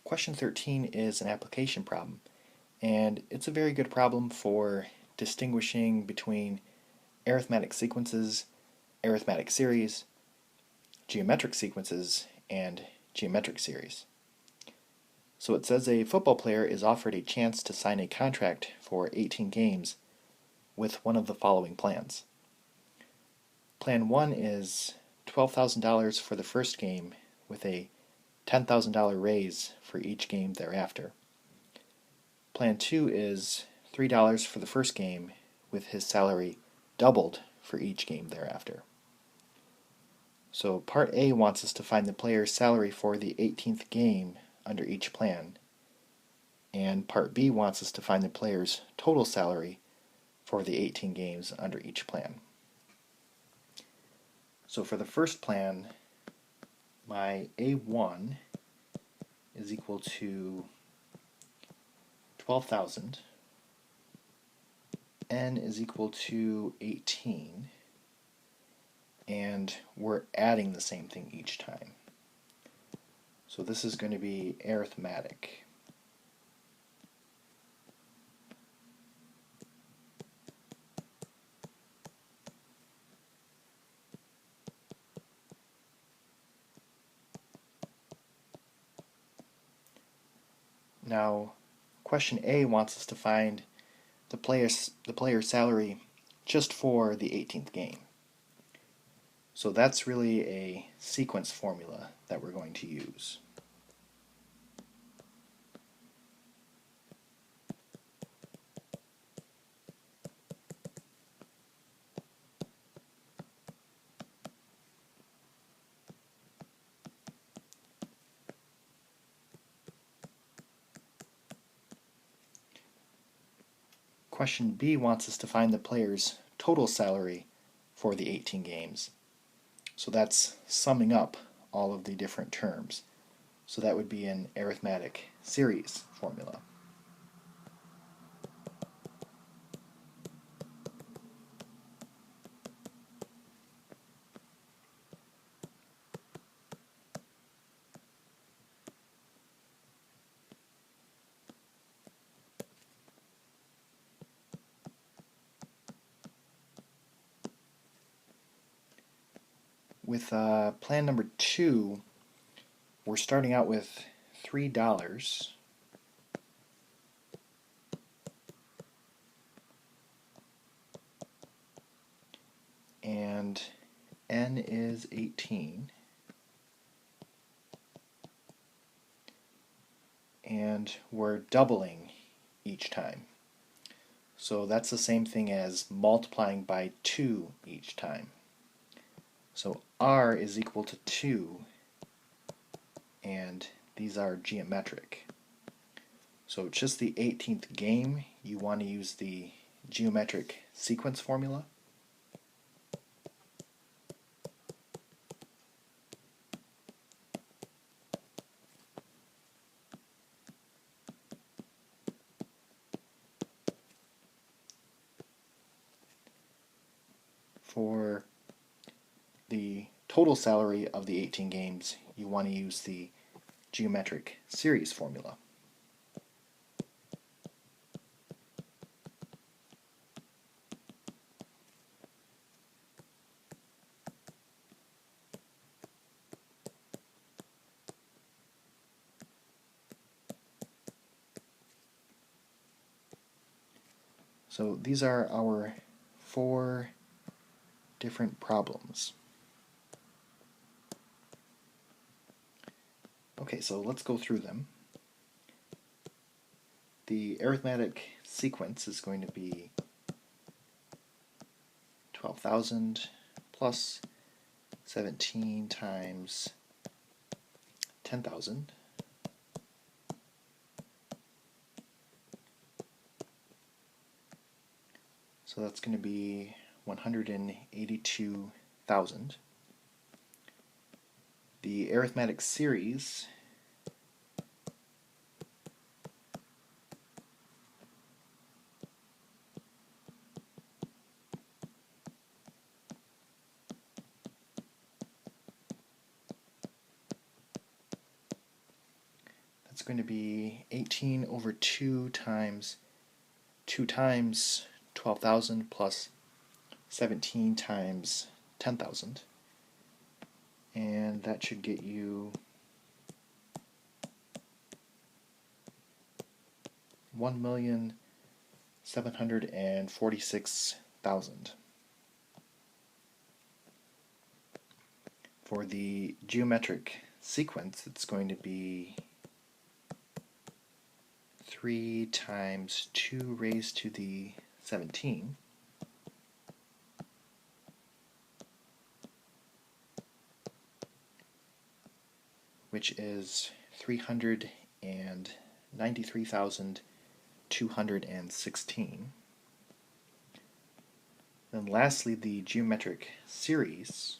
Question 13 is an application problem, and it's a very good problem for distinguishing between arithmetic sequences, arithmetic series, geometric sequences, and geometric series. So it says a football player is offered a chance to sign a contract for 18 games with one of the following plans. Plan 1 is $12,000 for the first game with a $10,000 raise for each game thereafter. Plan 2 is $3 for the first game with his salary doubled for each game thereafter. So Part A wants us to find the player's salary for the 18th game under each plan, and Part B wants us to find the player's total salary for the 18 games under each plan. So for the first plan, my A1 is equal to 12,000, N is equal to 18, and we're adding the same thing each time. So this is going to be arithmetic. Now, question A wants us to find the player's salary just for the 18th game. So that's really a sequence formula that we're going to use. Question B wants us to find the player's total salary for the 18 games. So that's summing up all of the different terms. So that would be an arithmetic series formula. With plan number 2, we're starting out with $3, and N is 18, and we're doubling each time. So that's the same thing as multiplying by 2 each time. So R is equal to 2, and these are geometric. So it's just the 18th game, you want to use the geometric sequence formula. For the total salary of the 18 games, you want to use the geometric series formula. So these are our 4 different problems. Okay, so let's go through them. The arithmetic sequence is going to be 12,000 plus 17 times 10,000. So that's going to be 182,000. The arithmetic series It's going to be 18 over 2 times 2 times 12,000 plus 17 times 10,000. And that should get you 1,746,000. For the geometric sequence, it's going to be 3 times 2 raised to the 17, which is 393,216. Then lastly, the geometric series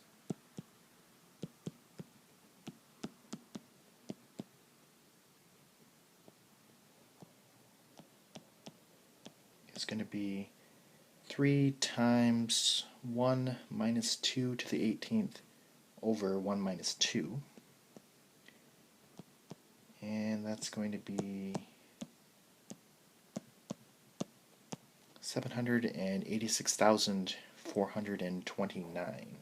is going to be 3 times 1 minus 2 to the 18th over 1 minus 2. And that's going to be 786,429.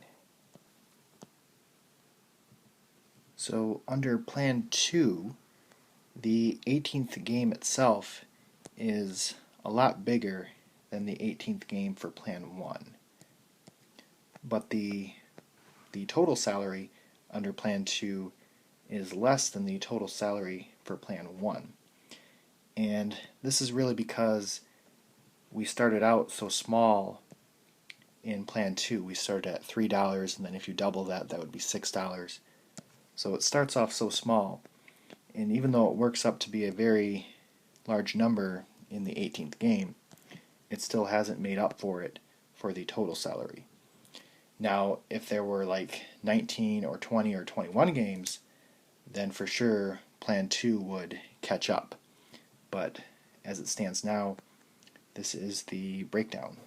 So under Plan 2, the 18th game itself is a lot bigger than the 18th game for Plan 1. But the total salary under Plan 2 is less than the total salary for Plan 1. And this is really because we started out so small in Plan 2. We started at $3, and then if you double that, that would be $6. So it starts off so small, and even though it works up to be a very large number in the 18th game, it still hasn't made up for it for the total salary. Now, if there were like 19 or 20 or 21 games, then for sure Plan 2 would catch up. But as it stands now, this is the breakdown.